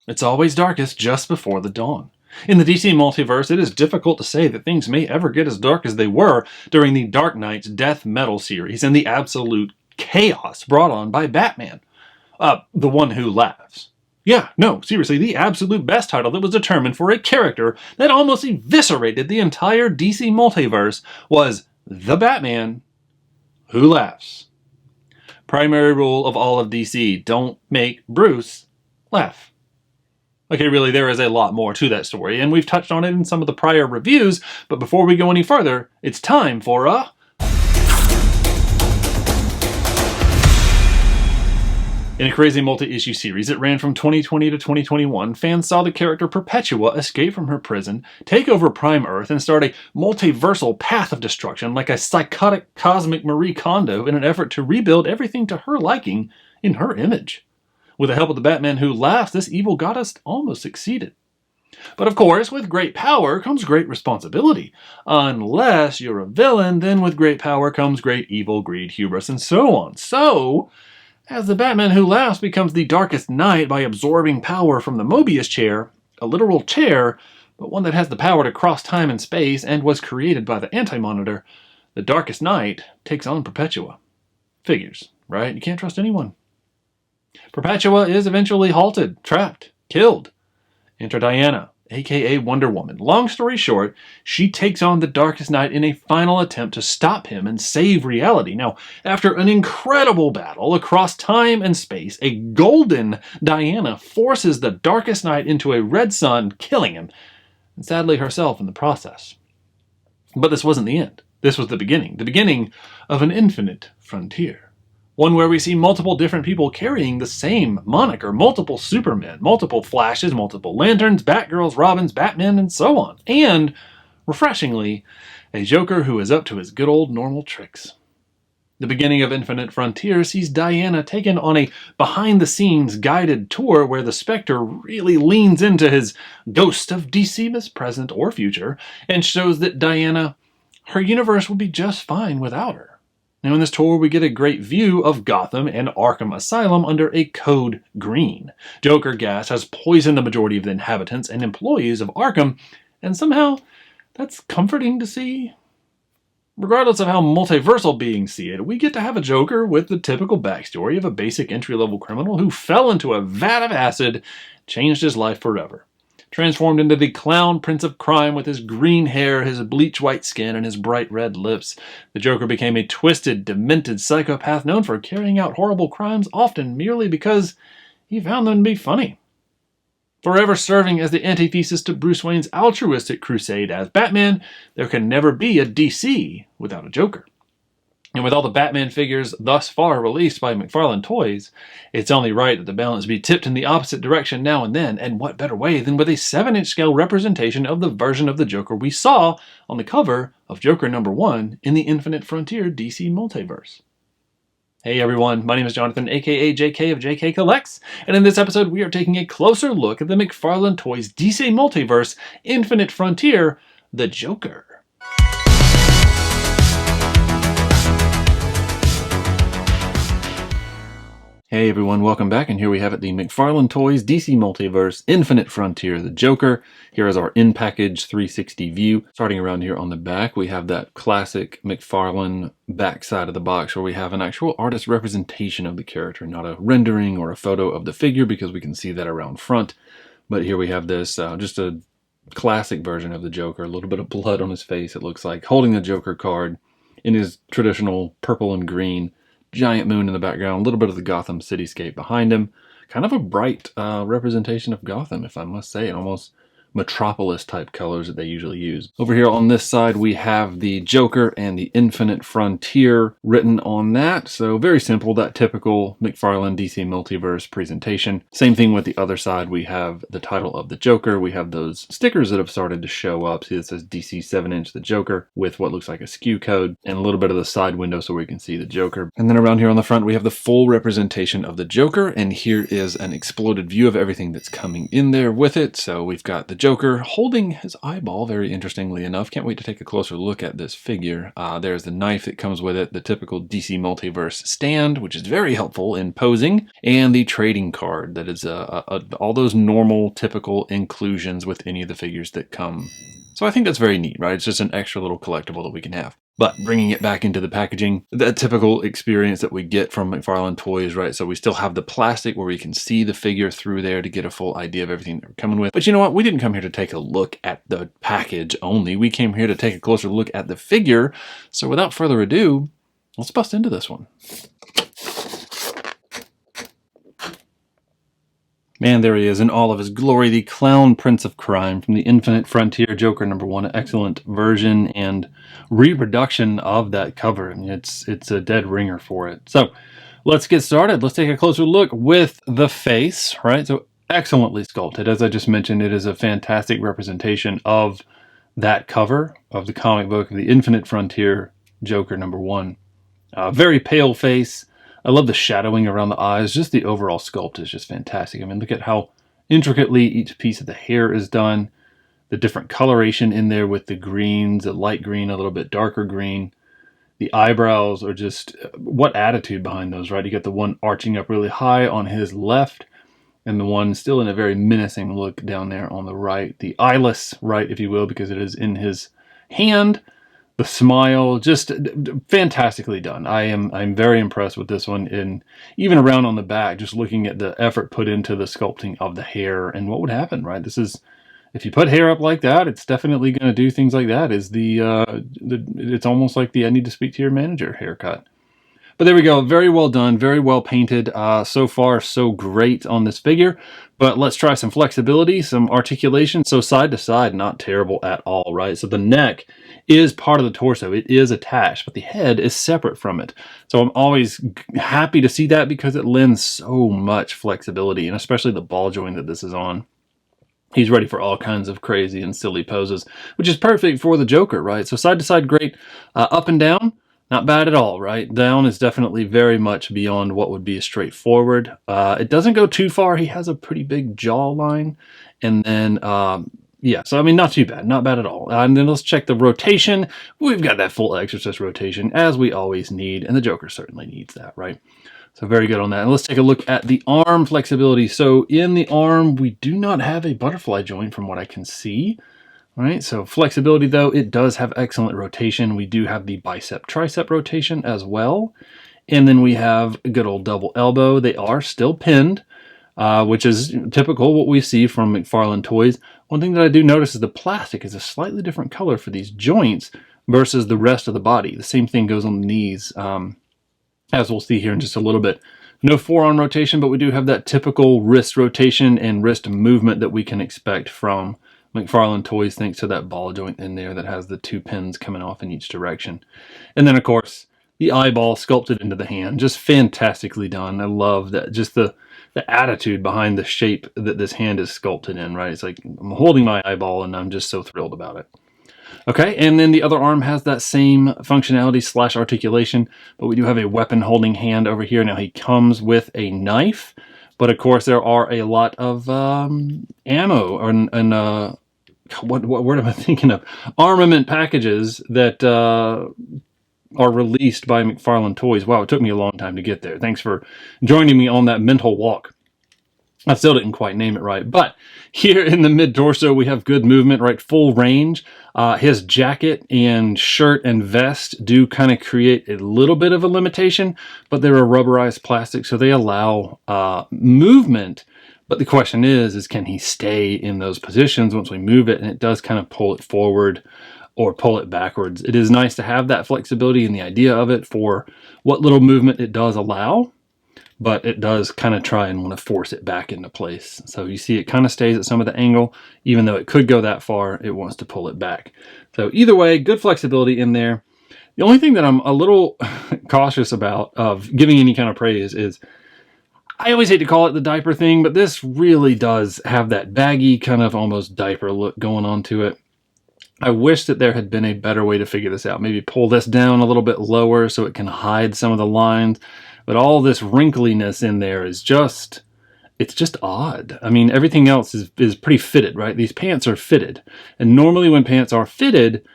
It's always darkest just before the dawn. In the DC Multiverse, it is difficult to say that things may ever get as dark as they were during the Dark Knight's death metal series and the absolute chaos brought on by Batman. The One Who Laughs. Yeah, no, seriously, the absolute best title that was determined for a character that almost eviscerated the entire DC Multiverse was The Batman Who Laughs. Primary rule of all of DC, don't make Bruce laugh. Okay, really, there is a lot more to that story, and we've touched on it in some of the prior reviews, but before we go any further, it's time for a... In a crazy multi-issue series that ran from 2020 to 2021, fans saw the character Perpetua escape from her prison, take over Prime Earth, and start a multiversal path of destruction like a psychotic cosmic Marie Kondo in an effort to rebuild everything to her liking in her image. With the help of the Batman Who Laughs, this evil goddess almost succeeded. But of course, with great power comes great responsibility. Unless you're a villain, then with great power comes great evil, greed, hubris, and so on. So, as the Batman Who Laughs becomes the Darkest Knight by absorbing power from the Mobius chair, a literal chair, but one that has the power to cross time and space and was created by the Anti-Monitor, the Darkest Knight takes on Perpetua. Figures, right? You can't trust anyone. Perpetua is eventually halted, trapped, killed. Enter Diana, aka Wonder Woman. Long story short, she takes on the Darkest Knight in a final attempt to stop him and save reality. Now, after an incredible battle across time and space, a golden Diana forces the Darkest Knight into a red sun, killing him, and sadly herself in the process. But this wasn't the end. This was the beginning of an infinite frontier. One where we see multiple different people carrying the same moniker, multiple Supermen, multiple Flashes, multiple Lanterns, Batgirls, Robins, Batmen, and so on. And, refreshingly, a Joker who is up to his good old normal tricks. The beginning of Infinite Frontier sees Diana taken on a behind-the-scenes guided tour where the Spectre really leans into his ghost of DC present or future and shows that Diana, her universe will be just fine without her. Now in this tour, we get a great view of Gotham and Arkham Asylum under a code green. Joker gas has poisoned the majority of the inhabitants and employees of Arkham, and somehow that's comforting to see. Regardless of how multiversal beings see it, we get to have a Joker with the typical backstory of a basic entry-level criminal who fell into a vat of acid, changed his life forever. Transformed into the clown prince of crime with his green hair, his bleach white skin, and his bright red lips, the Joker became a twisted, demented psychopath known for carrying out horrible crimes, often merely because he found them to be funny. Forever serving as the antithesis to Bruce Wayne's altruistic crusade as Batman, there can never be a DC without a Joker. And with all the Batman figures thus far released by McFarlane Toys, it's only right that the balance be tipped in the opposite direction now and then, and what better way than with a 7-inch scale representation of the version of the Joker we saw on the cover of Joker #1 in the Infinite Frontier DC Multiverse. Hey everyone, my name is Jonathan, aka JK of JK Collects, and in this episode we are taking a closer look at the McFarlane Toys DC Multiverse Infinite Frontier, the Joker. Hey everyone, welcome back, and here we have it, the McFarlane Toys DC Multiverse Infinite Frontier, the Joker. Here is our in-package 360 view. Starting around here on the back, we have that classic McFarlane back side of the box where we have an actual artist representation of the character, not a rendering or a photo of the figure, because we can see that around front. But here we have this, just a classic version of the Joker, a little bit of blood on his face, it looks like, holding the Joker card in his traditional purple and green. Giant moon in the background, a little bit of the Gotham cityscape behind him. Kind of a bright representation of Gotham, if I must say it. Almost Metropolis type colors that they usually use. Over here on this side we have the Joker and the Infinite Frontier written on that. So very simple, that typical McFarlane DC Multiverse presentation. Same thing with the other side, we have the title of the Joker. We have those stickers that have started to show up. See, it says DC 7-inch the Joker with what looks like a SKU code and a little bit of the side window so we can see the Joker. And then around here on the front we have the full representation of the Joker, and here is an exploded view of everything that's coming in there with it. So we've got the Joker holding his eyeball, very interestingly enough. Can't wait to take a closer look at this figure. There's the knife that comes with it, the typical DC Multiverse stand, which is very helpful in posing, and the trading card that is all those normal, typical inclusions with any of the figures that come. So I think that's very neat, right? It's just an extra little collectible that we can have. But bringing it back into the packaging, that typical experience that we get from McFarlane toys, right? So we still have the plastic where we can see the figure through there to get a full idea of everything they're coming with. But you know what? We didn't come here to take a look at the package only. We came here to take a closer look at the figure. So without further ado, let's bust into this one. Man, there he is in all of his glory, the Clown Prince of Crime from the Infinite Frontier Joker #1. An excellent version and reproduction of that cover. I mean, it's a dead ringer for it. So let's get started. Let's take a closer look with the face, right? So excellently sculpted. As I just mentioned, it is a fantastic representation of that cover of the comic book of the Infinite Frontier Joker #1. Very pale face. I love the shadowing around the eyes. Just the overall sculpt is just fantastic. I mean, look at how intricately each piece of the hair is done. The different coloration in there with the greens, a light green, a little bit darker green. The eyebrows are just, what attitude behind those, right? You got the one arching up really high on his left and the one still in a very menacing look down there on the right. The eyeless right, if you will, because it is in his hand. The smile, just fantastically done. I'm very impressed with this one, and even around on the back, just looking at the effort put into the sculpting of the hair and what would happen, right? This is, if you put hair up like that, it's definitely going to do things like that. It's almost like the I need to speak to your manager haircut. But there we go. Very well done. Very well painted. So far, so great on this figure. But let's try some flexibility, some articulation. So side to side, not terrible at all, right? So the neck is part of the torso. It is attached, but the head is separate from it. So I'm always happy to see that because it lends so much flexibility, and especially the ball joint that this is on. He's ready for all kinds of crazy and silly poses, which is perfect for the Joker, right? So side to side, great. Up and down, not bad at all, right? Down is definitely very much beyond what would be a straightforward. It doesn't go too far. He has a pretty big jawline. And then, yeah, so I mean, not too bad. Not bad at all. And then let's check the rotation. We've got that full Exorcist rotation, as we always need. And the Joker certainly needs that, right? So very good on that. And let's take a look at the arm flexibility. So in the arm, we do not have a butterfly joint from what I can see. All right, so flexibility, though, it does have excellent rotation. We do have the bicep-tricep rotation as well. And then we have a good old double elbow. They are still pinned, which is typical what we see from McFarlane toys. One thing that I do notice is the plastic is a slightly different color for these joints versus the rest of the body. The same thing goes on the knees, as we'll see here in just a little bit. No forearm rotation, but we do have that typical wrist rotation and wrist movement that we can expect from McFarlane toys, thanks to that ball joint in there that has the two pins coming off in each direction. And then, of course, the eyeball sculpted into the hand. Just fantastically done. I love that. Just the attitude behind the shape that this hand is sculpted in, right? It's like I'm holding my eyeball and I'm just so thrilled about it. Okay, and then the other arm has that same functionality / articulation, but we do have a weapon holding hand over here. Now he comes with a knife, but of course there are a lot of ammo and what word am I thinking of? Armament packages that are released by McFarlane Toys. Wow, it took me a long time to get there. Thanks for joining me on that mental walk. I still didn't quite name it right, but here in the mid-torso, we have good movement, right? Full range. His jacket and shirt and vest do kind of create a little bit of a limitation, but they're a rubberized plastic, so they allow movement. But the question is can he stay in those positions once we move it? And it does kind of pull it forward or pull it backwards. It is nice to have that flexibility and the idea of it for what little movement it does allow, but it does kind of try and want to force it back into place. So you see it kind of stays at some of the angle, even though it could go that far, it wants to pull it back. So either way, good flexibility in there. The only thing that I'm a little cautious about of giving any kind of praise is, I always hate to call it the diaper thing, but this really does have that baggy kind of almost diaper look going on to it. I wish that there had been a better way to figure this out. Maybe pull this down a little bit lower so it can hide some of the lines. But all this wrinkliness in there is just it's just odd. I mean, everything else is pretty fitted, right? These pants are fitted. And normally when pants are fitted,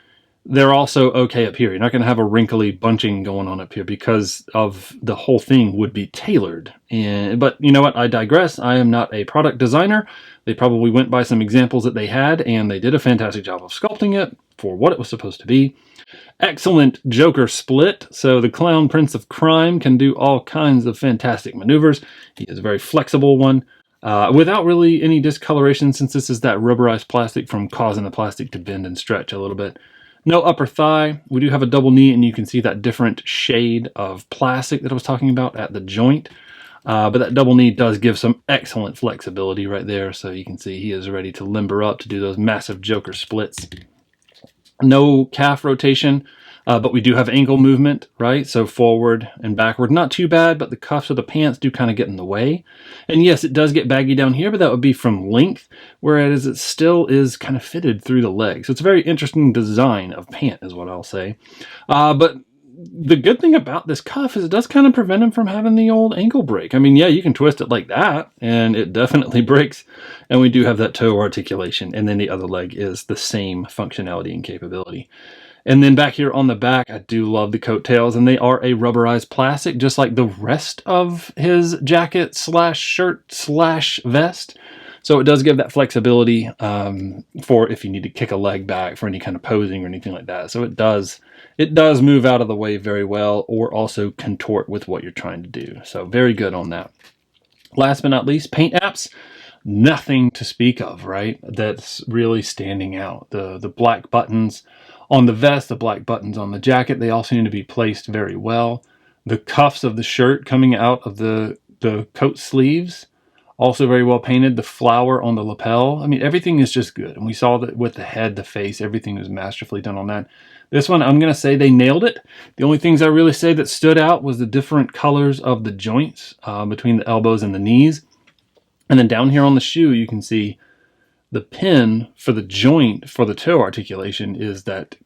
they're also okay up here. You're not going to have a wrinkly bunching going on up here because of the whole thing would be tailored. But you know what? I digress. I am not a product designer. They probably went by some examples that they had, and they did a fantastic job of sculpting it for what it was supposed to be. Excellent Joker split. So the Clown Prince of Crime can do all kinds of fantastic maneuvers. He is a very flexible one. Without really any discoloration, since this is that rubberized plastic from causing the plastic to bend and stretch a little bit. No upper thigh. We do have a double knee, and you can see that different shade of plastic that I was talking about at the joint. But that double knee does give some excellent flexibility right there. So you can see he is ready to limber up to do those massive Joker splits. No calf rotation, but we do have ankle movement, right? So forward and backward, not too bad, but the cuffs of the pants do kind of get in the way. And yes, it does get baggy down here, but that would be from length, whereas it still is kind of fitted through the leg. So it's a very interesting design of pant is what I'll say. But the good thing about this cuff is it does kind of prevent him from having the old ankle break. I mean, yeah, you can twist it like that, and it definitely breaks. And we do have that toe articulation, and then the other leg is the same functionality and capability. And then back here on the back, I do love the coattails, and they are a rubberized plastic, just like the rest of his jacket slash shirt slash vest. So it does give that flexibility for if you need to kick a leg back for any kind of posing or anything like that. So it does move out of the way very well, or also contort with what you're trying to do. So very good on that. Last but not least, paint apps. Nothing to speak of, right? That's really standing out. The black buttons on the vest, the black buttons on the jacket, they all seem to be placed very well. The cuffs of the shirt coming out of the coat sleeves, also very well painted. The flower on the lapel. I mean, everything is just good. And we saw that with the head, the face, everything was masterfully done on that. This one, I'm going to say they nailed it. The only things I really say that stood out was the different colors of the joints between the elbows and the knees. And then down here on the shoe, you can see the pin for the joint for the toe articulation is that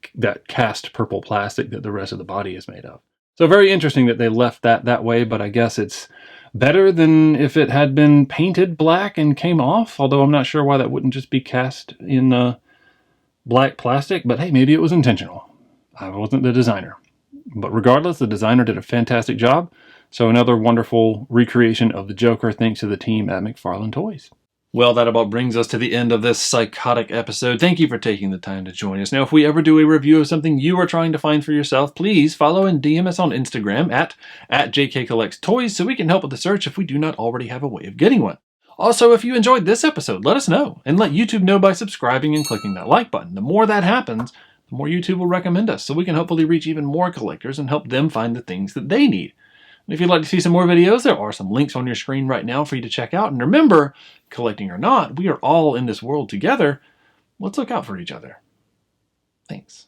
cast purple plastic that the rest of the body is made of. So very interesting that they left that way, but I guess it's better than if it had been painted black and came off, although I'm not sure why that wouldn't just be cast in black plastic, but hey, maybe it was intentional. I wasn't the designer. But regardless, the designer did a fantastic job. So another wonderful recreation of the Joker thanks to the team at McFarlane Toys. Well, that about brings us to the end of this psychotic episode. Thank you for taking the time to join us. Now, if we ever do a review of something you are trying to find for yourself, please follow and DM us on Instagram at JKCollectsToys so we can help with the search if we do not already have a way of getting one. Also, if you enjoyed this episode, let us know, and let YouTube know by subscribing and clicking that like button. The more that happens, the more YouTube will recommend us, so we can hopefully reach even more collectors and help them find the things that they need. And if you'd like to see some more videos, there are some links on your screen right now for you to check out. And remember, collecting or not, we are all in this world together. Let's look out for each other. Thanks.